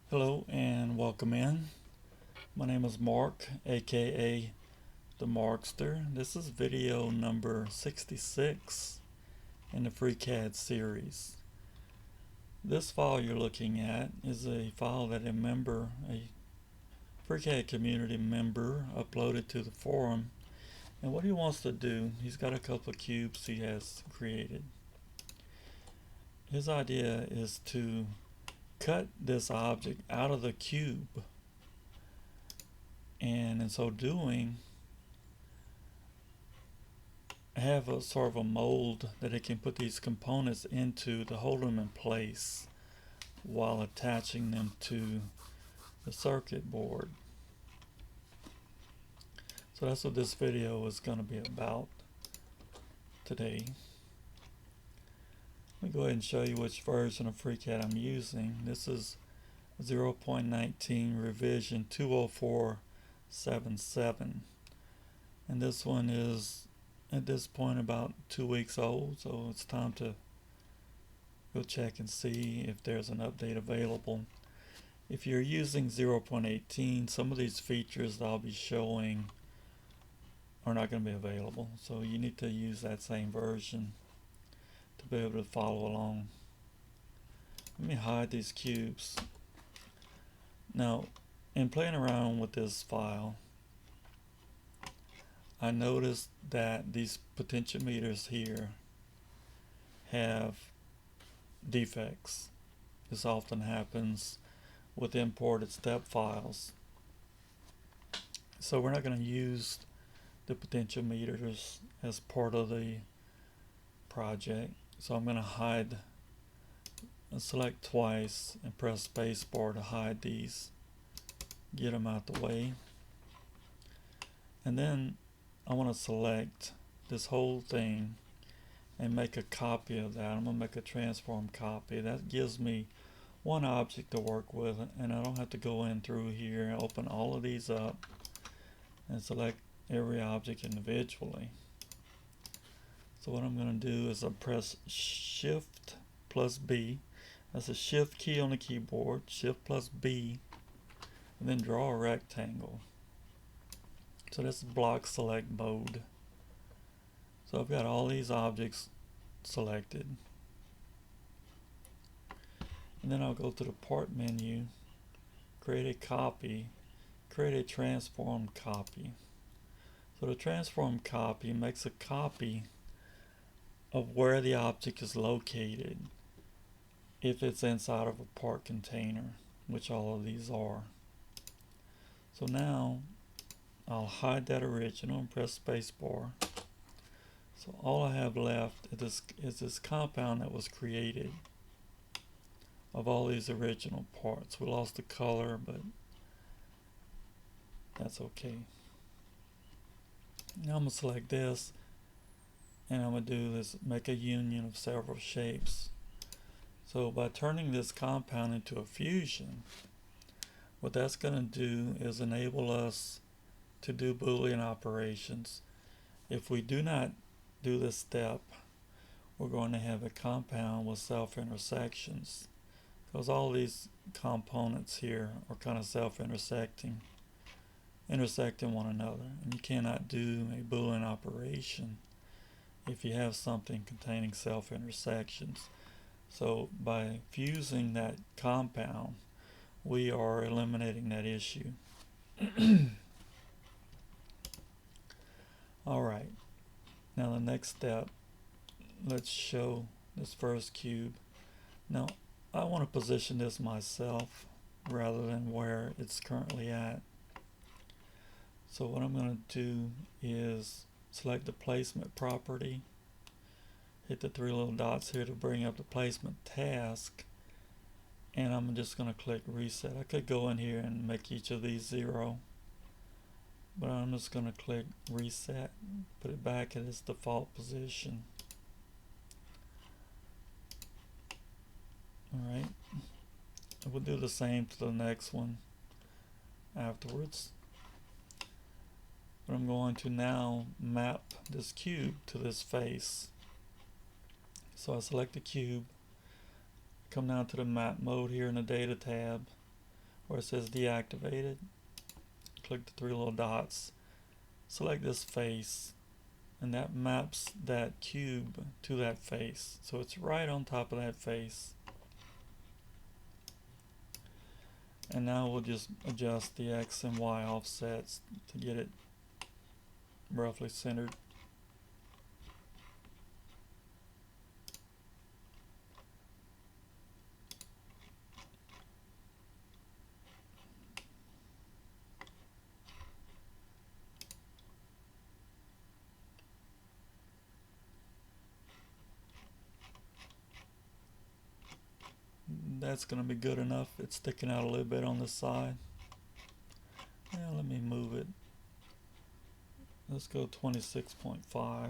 Hello and welcome in. My name is Mark, aka the Markster. This is video number 66 in the FreeCAD series. This file you're looking at is a file that a FreeCAD community member uploaded to the forum. And what he wants to do, he's got a couple of cubes he has created. His idea is to cut this object out of the cube, and in so doing have a sort of a mold that it can put these components into to hold them in place while attaching them to the circuit board. So that's what this video is going to be about today. Let me go ahead and show you which version of FreeCAD I'm using. This is 0.19 revision 20477, and this one is at this point about 2 weeks old, so it's time to go check and see if there's an update available. If you're using 0.18, some of these features that I'll be showing are not going to be available, so you need to use that same version to be able to follow along. Let me hide these cubes. Now, in playing around with this file, I noticed that these potentiometers here have defects. This often happens with imported step files. So we're not going to use the potentiometers as part of the project. So I'm going to hide and select twice and press spacebar to hide these, get them out the way. And then I want to select this whole thing and make a copy of that. I'm going to make a transform copy. That gives me one object to work with, and I don't have to go in through here and open all of these up and select every object individually. So what I'm going to do is I press Shift plus B. That's a Shift key on the keyboard, Shift plus B, and then draw a rectangle. So this is block select mode. So I've got all these objects selected. And then I'll go to the part menu, create a copy, create a transform copy. So the transform copy makes a copy of where the object is located if it's inside of a part container, which all of these are. So now I'll hide that original and press spacebar. So all I have left is this compound that was created of all these original parts. We lost the color, but that's okay. Now I'm going to select this, and I'm going to do this, make a union of several shapes. So by turning this compound into a fusion, what that's going to do is enable us to do boolean operations. If we do not do this step, we're going to have a compound with self-intersections, because all these components here are kind of self-intersecting, intersecting one another, and you cannot do a boolean operation if you have something containing self-intersections. So by fusing that compound, we are eliminating that issue. Alright, now the next step, let's show this first cube. Now I want to position this myself rather than where it's currently at. So what I'm going to do is select the placement property, hit the three little dots here to bring up the placement task, and I'm just going to click reset. I could go in here and make each of these 0, but I'm just going to click reset, put it back at its default position. Alright, we'll do the same to the next one afterwards. But I'm going to now map this cube to this face. So I select the cube, come down to the map mode here in the data tab, where it says deactivated, click the three little dots, select this face, and that maps that cube to that face. So it's right on top of that face. And now we'll just adjust the X and Y offsets to get it roughly centered. That's going to be good enough. It's sticking out a little bit on this side. Yeah, let me move it. Let's go 26.5.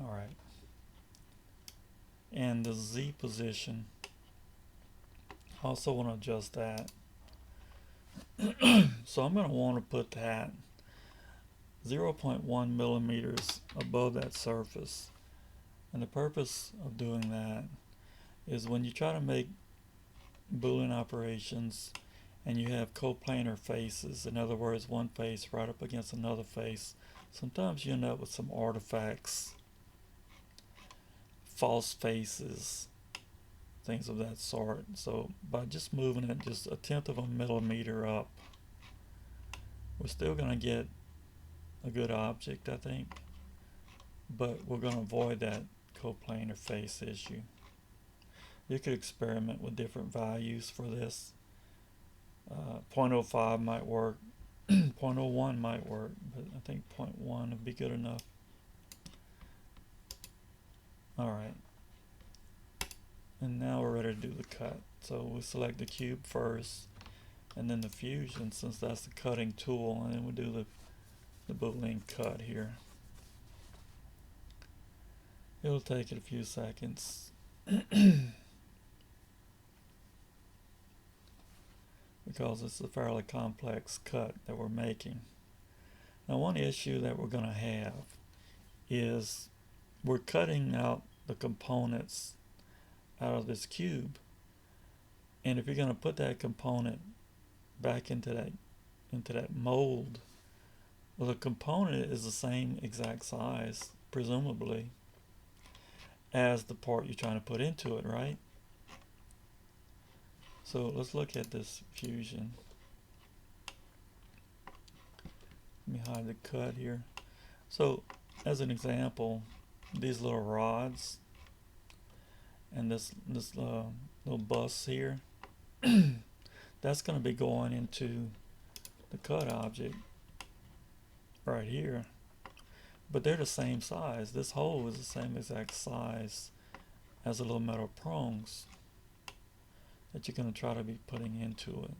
Alright. And the Z position, also want to adjust that. So I'm going to want to put that 0.1 millimeters above that surface. And the purpose of doing that is when you try to make boolean operations and you have coplanar faces, in other words one face right up against another face, sometimes you end up with some artifacts, false faces, things of that sort. So by just moving it just a tenth of a millimeter up, we're still going to get a good object, I think, but we're going to avoid that coplanar face issue. You could experiment with different values for this. 0.05 might work, 0.01 might work, but I think 0.1 would be good enough. Alright, and now we're ready to do the cut. So we select the cube first, and then the fusion, since that's the cutting tool, and then we do the boolean cut here. It'll take it a few seconds. Because it's a fairly complex cut that we're making. Now one issue that we're going to have is we're cutting out the components out of this cube, and if you're going to put that component back into that mold, well, the component is the same exact size, presumably, as the part you're trying to put into it, right? So let's look at this fusion. Let me hide the cut here. So as an example, these little rods and this little bus here, that's going to be going into the cut object right here. But they're the same size. This hole is the same exact size as the little metal prongs that you're going to try to be putting into it.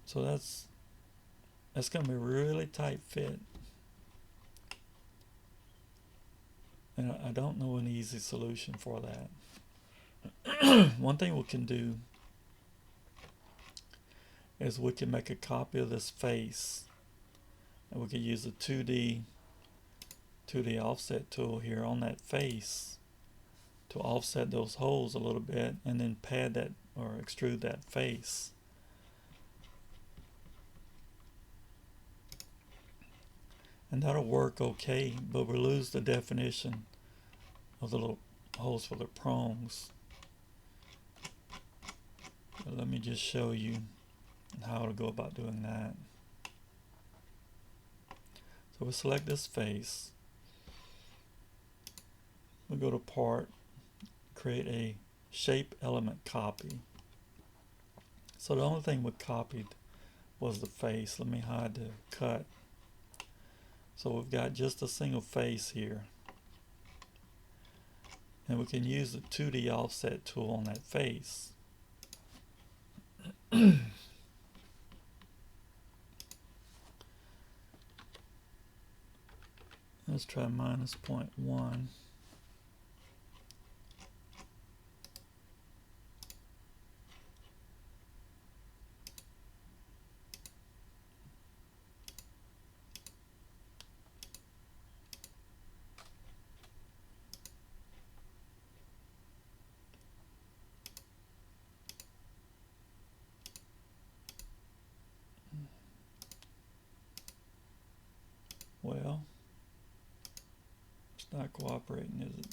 So that's going to be a really tight fit. And I don't know an easy solution for that. One thing we can do is we can make a copy of this face, and we can use the 2D offset tool here on that face to offset those holes a little bit, and then pad that or extrude that face. And that'll work okay, but we lose the definition of the little holes for the prongs. But let me just show you how to go about doing that. So we select this face, we go to part, create a shape element copy. So the only thing we copied was the face. Let me hide the cut. So we've got just a single face here, and we can use the 2D offset tool on that face. Let's try -0.1. not cooperating, is it?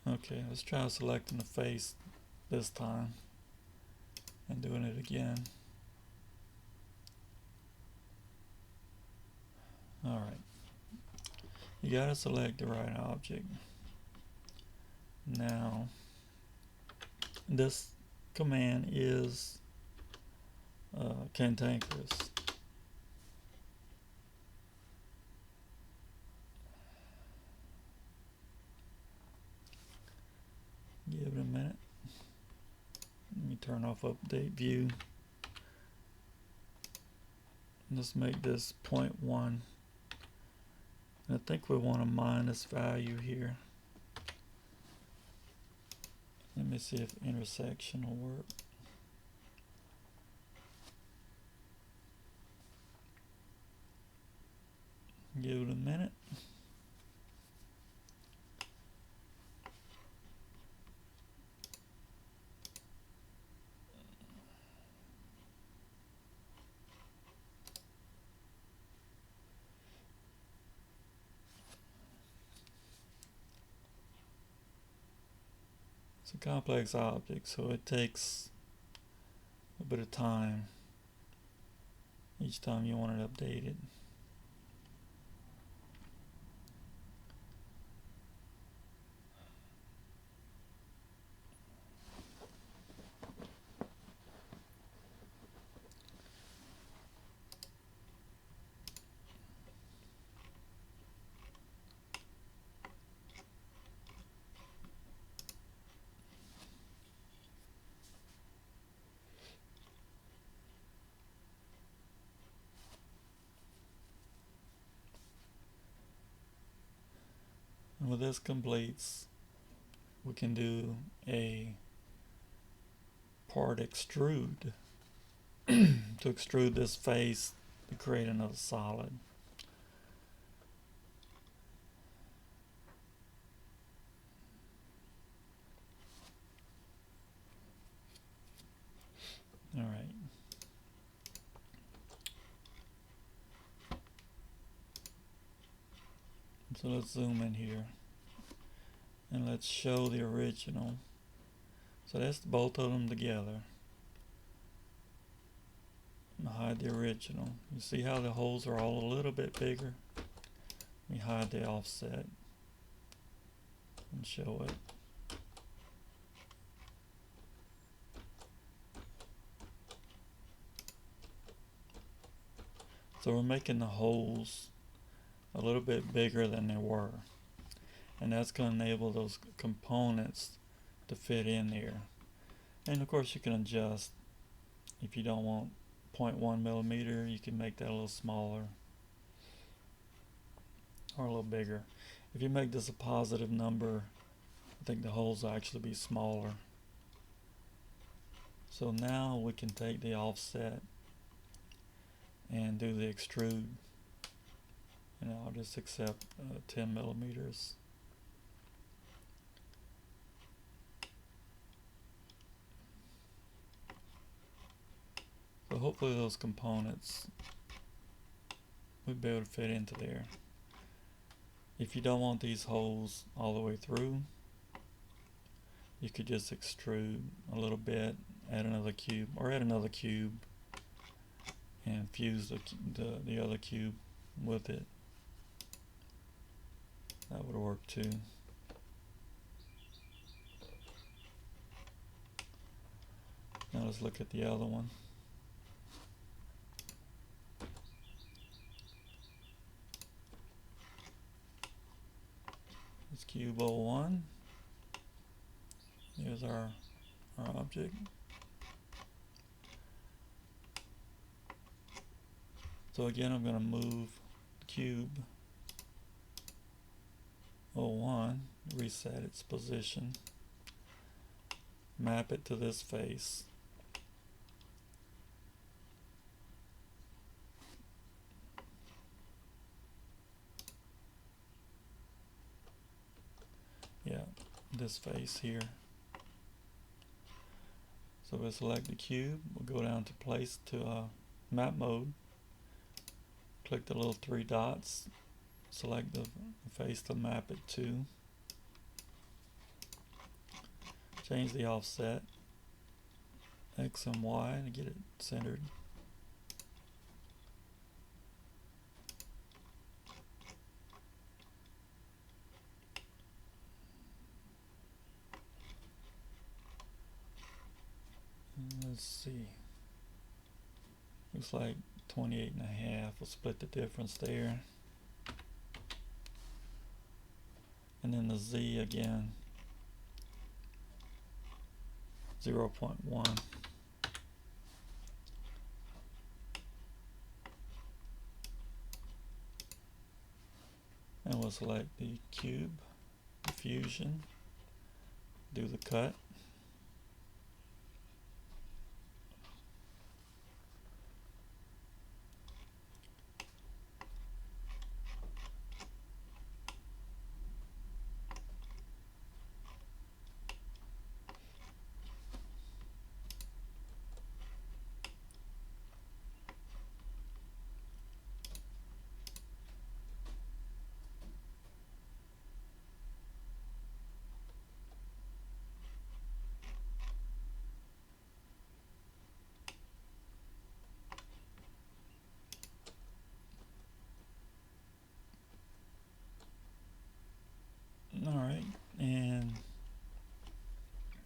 Okay, let's try selecting the face this time and doing it again. Alright, you gotta select the right object. Now, this command is cantankerous. Give it a minute. Let me turn off update view. Let's make this 0.1. I think we want a minus value here. Let me see if intersection will work. Give it a minute. It's a complex object, so it takes a bit of time each time you want it updated. And when this completes, we can do a part extrude to extrude this face to create another solid. All right. So let's zoom in here and let's show the original. So that's both of them together. And hide the original. You see how the holes are all a little bit bigger? Let me hide the offset and show it. So we're making the holes a little bit bigger than they were, and that's going to enable those components to fit in there. And of course you can adjust. If you don't want 0.1 millimeter, you can make that a little smaller or a little bigger. If you make this a positive number, I think the holes will actually be smaller. So now we can take the offset and do the extrude. And I'll just accept 10 millimeters. So hopefully those components would be able to fit into there. If you don't want these holes all the way through, you could just extrude a little bit, add another cube, or add another cube and fuse the other cube with it. That would work too. Now let's look at the other one. It's cube 01. Here's our object. So again, I'm going to move cube 01, reset its position. map it to this face. Yeah, this face here. So we'll select the cube, we'll go down to place to map mode, click the little three dots, select the face to map it to, change the offset, X and Y to get it centered. Let's see, looks like 28.5. We'll split the difference there. And then the Z again, 0.1. And we'll select the cube, fusion, do the cut. Alright, and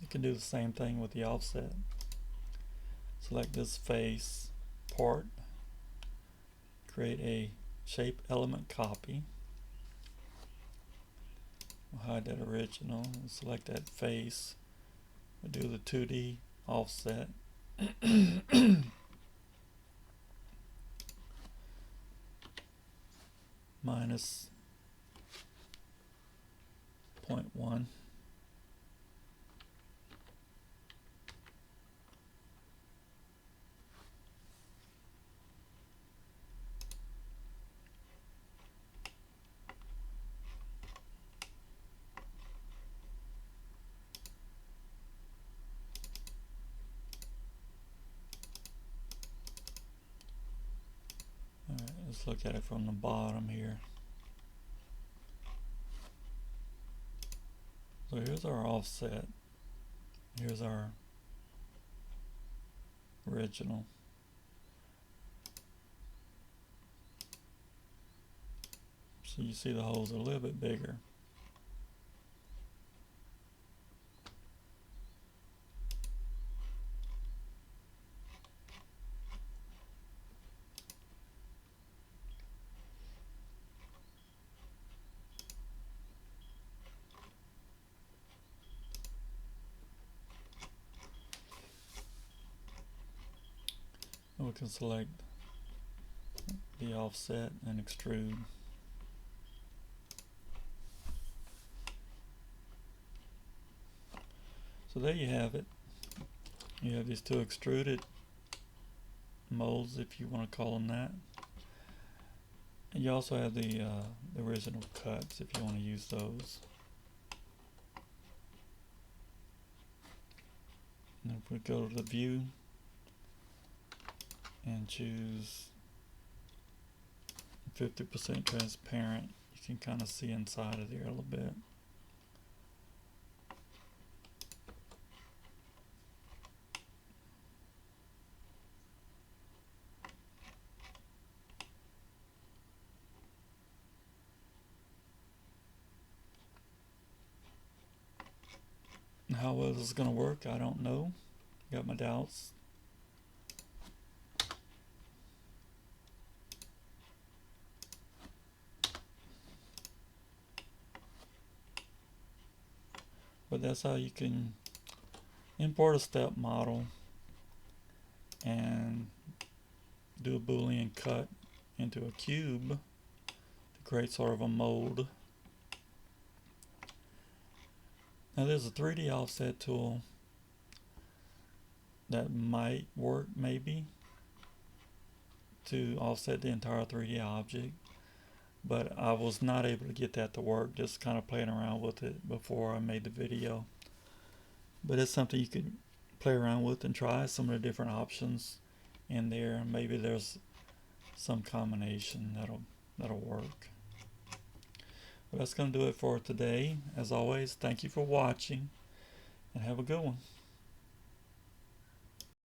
you can do the same thing with the offset. Select this face part, create a shape element copy. We'll hide that original and select that face. We'll do the 2D offset. Minus 0.1. Alright, let's look at it from the bottom here. So here's our offset. Here's our original. So you see the holes are a little bit bigger. We can select the offset and extrude. So there you have it. You have these two extruded molds, if you want to call them that. And you also have the original cuts, if you want to use those. And if we go to the view and choose 50% transparent, you can kind of see inside of there a little bit. How well this is going to work, I don't know. Got my doubts. But that's how you can import a step model and do a boolean cut into a cube to create sort of a mold. Now there's a 3D offset tool that might work maybe to offset the entire 3D object, but I was not able to get that to work, just kind of playing around with it before I made the video. But it's something you could play around with and try some of the different options in there. Maybe there's some combination that'll work. But that's going to do it for today. As always, thank you for watching and have a good one.